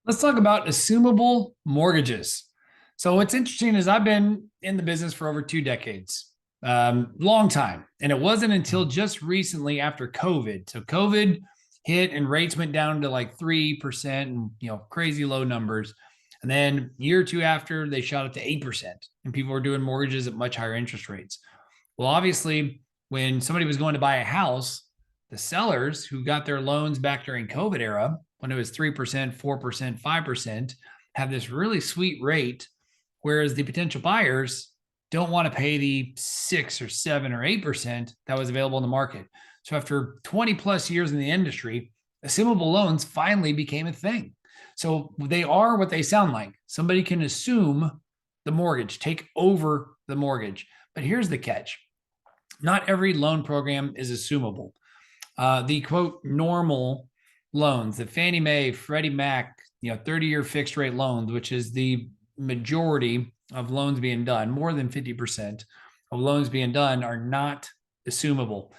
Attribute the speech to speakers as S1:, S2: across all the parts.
S1: Let's talk about assumable mortgages. So, what's interesting is I've been in the business for over 2 decades, long time. And it wasn't until just recently after COVID. So, COVID hit and rates went down to like 3% and, crazy low numbers. And then a year or two after, they shot up to 8%. And people were doing mortgages at much higher interest rates. Well, obviously, when somebody was going to buy a house, the sellers who got their loans back during COVID era, when it was 3%, 4%, 5%, have this really sweet rate, whereas the potential buyers don't want to pay the 6 or 7 or 8% that was available in the market. So after 20 plus years in the industry, assumable loans finally became a thing. So they are what they sound like. Somebody can assume the mortgage, take over the mortgage. But here's the catch. Not every loan program is assumable. The quote normal loans, the Fannie Mae, Freddie Mac, 30-year fixed rate loans, which is the majority of loans being done, more than 50% of loans being done are not assumable.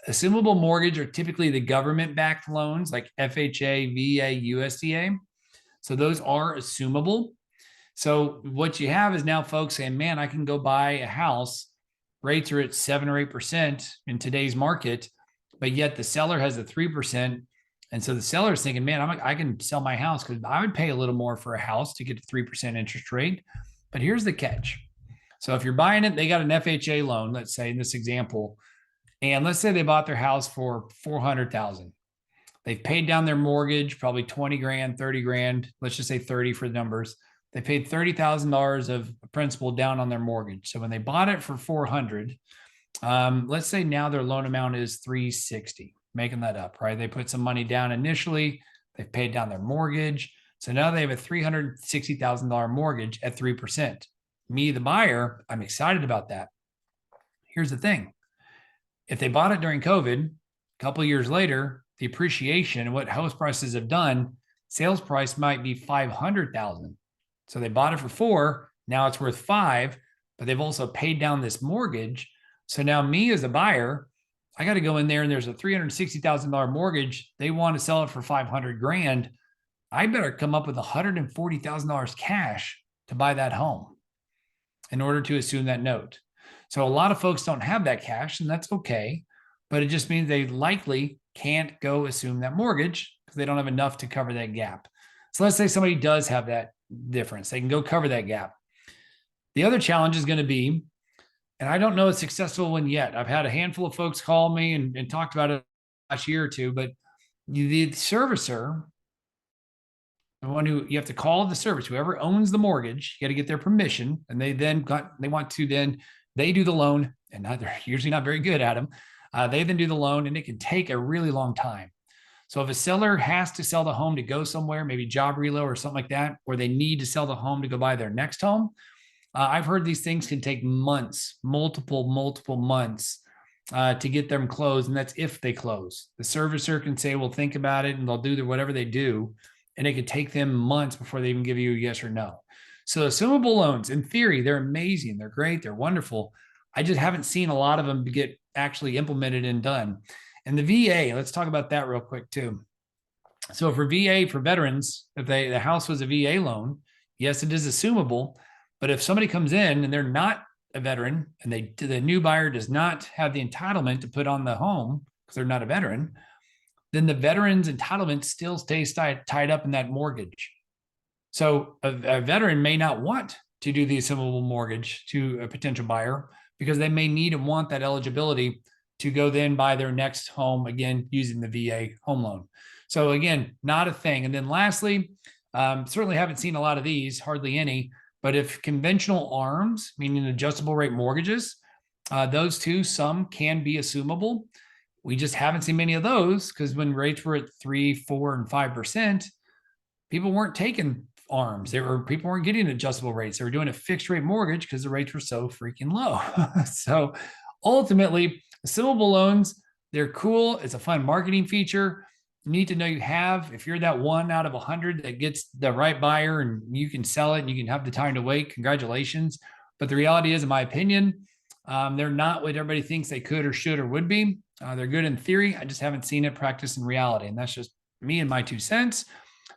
S1: Assumable mortgage are typically the government backed loans like FHA, VA, USDA. So those are assumable. So what you have is now folks saying, man, I can go buy a house. Rates are at 7 or 8% in today's market, but yet the seller has a 3%. And so the seller is thinking, man, I can sell my house because I would pay a little more for a house to get a 3% interest rate. But here's the catch. So if you're buying it, they got an FHA loan, let's say in this example, and let's say they bought their house for 400,000. They've paid down their mortgage, probably 20 grand, 30 grand. Let's just say 30 for the numbers. They paid $30,000 of principal down on their mortgage. So when they bought it for 400, let's say now their loan amount is 360, making that up, right? They put some money down initially. They've paid down their mortgage. So now they have a $360,000 mortgage at 3%. Me, the buyer, I'm excited about that. Here's the thing. If they bought it during COVID, a couple of years later, the appreciation and what house prices have done, sales price might be 500,000. So they bought it for 4, now it's worth 5, but they've also paid down this mortgage. So now me as a buyer, I got to go in there and there's a $360,000 mortgage. They want to sell it for 500 grand. I better come up with $140,000 cash to buy that home in order to assume that note. So a lot of folks don't have that cash, and that's okay, but it just means they likely can't go assume that mortgage because they don't have enough to cover that gap. So let's say somebody does have that difference. They can go cover that gap. The other challenge is going to be, and I don't know a successful one yet. I've had a handful of folks call me and talked about it last year or two, but the servicer, the one who you have to call the service, whoever owns the mortgage, you got to get their permission, and they want to then they do the loan, and they're usually not very good at them. They then do the loan, and it can take a really long time. So if a seller has to sell the home to go somewhere, maybe job reload or something like that, or they need to sell the home to go buy their next home, I've heard these things can take months, multiple months to get them closed. And that's if they close. The servicer can say, well, think about it, and they'll do whatever they do. And it could take them months before they even give you a yes or no. So assumable loans, in theory, they're amazing. They're great. They're wonderful. I just haven't seen a lot of them get actually implemented and done. And the VA, let's talk about that real quick too. So for VA, for veterans, if the house was a VA loan, yes, it is assumable. But if somebody comes in and they're not a veteran and the new buyer does not have the entitlement to put on the home because they're not a veteran, then the veteran's entitlement still stays tied up in that mortgage. So a veteran may not want to do the assumable mortgage to a potential buyer because they may need and want that eligibility to go then buy their next home, again, using the VA home loan. So again, not a thing. And then lastly, certainly haven't seen a lot of these, hardly any, but if conventional ARMs, meaning adjustable rate mortgages, those two, some can be assumable. We just haven't seen many of those because when rates were at 3, 4, and 5%, people weren't taking ARMs. People weren't getting adjustable rates. They were doing a fixed rate mortgage because the rates were so freaking low. So ultimately, assumable loans, they're cool. It's a fun marketing feature. You need to know you have, if you're that 1 out of 100 that gets the right buyer and you can sell it and you can have the time to wait, congratulations. But the reality is, in my opinion, they're not what everybody thinks they could or should or would be. They're good in theory. I just haven't seen it practiced in reality. And that's just me and my 2 cents.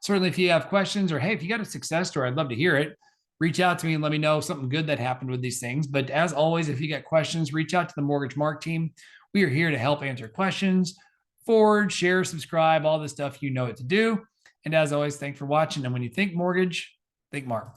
S1: certainly if you have questions or, hey, if you got a success story, I'd love to hear it. Reach out to me and let me know something good that happened with these things. But as always, if you got questions, reach out to the Mortgage Mark team. We are here to help answer questions, forward, share, subscribe, all the stuff you know what to do. And as always, thanks for watching. And when you think mortgage, think Mark.